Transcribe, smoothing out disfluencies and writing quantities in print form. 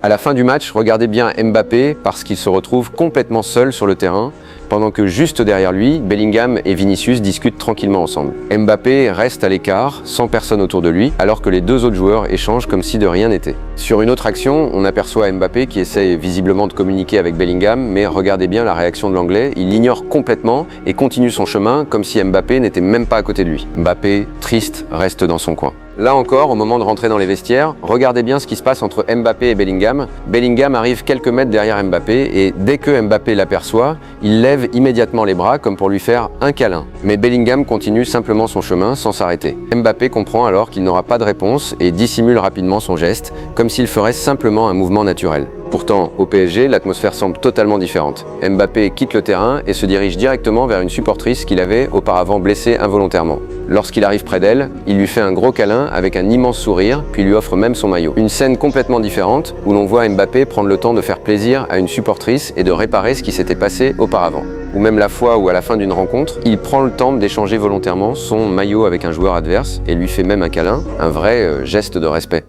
À la fin du match, regardez bien Mbappé parce qu'il se retrouve complètement seul sur le terrain, pendant que juste derrière lui, Bellingham et Vinicius discutent tranquillement ensemble. Mbappé reste à l'écart, sans personne autour de lui, alors que les deux autres joueurs échangent comme si de rien n'était. Sur une autre action, on aperçoit Mbappé qui essaie visiblement de communiquer avec Bellingham, mais regardez bien la réaction de l'Anglais, il l'ignore complètement et continue son chemin comme si Mbappé n'était même pas à côté de lui. Mbappé, triste, reste dans son coin. Là encore, au moment de rentrer dans les vestiaires, regardez bien ce qui se passe entre Mbappé et Bellingham. Bellingham arrive quelques mètres derrière Mbappé et dès que Mbappé l'aperçoit, il lève immédiatement les bras comme pour lui faire un câlin. Mais Bellingham continue simplement son chemin sans s'arrêter. Mbappé comprend alors qu'il n'aura pas de réponse et dissimule rapidement son geste, comme s'il ferait simplement un mouvement naturel. Pourtant, au PSG, l'atmosphère semble totalement différente. Mbappé quitte le terrain et se dirige directement vers une supportrice qu'il avait auparavant blessée involontairement. Lorsqu'il arrive près d'elle, il lui fait un gros câlin avec un immense sourire, puis lui offre même son maillot. Une scène complètement différente où l'on voit Mbappé prendre le temps de faire plaisir à une supportrice et de réparer ce qui s'était passé auparavant. Ou même la fois où à la fin d'une rencontre, il prend le temps d'échanger volontairement son maillot avec un joueur adverse et lui fait même un câlin, un vrai geste de respect.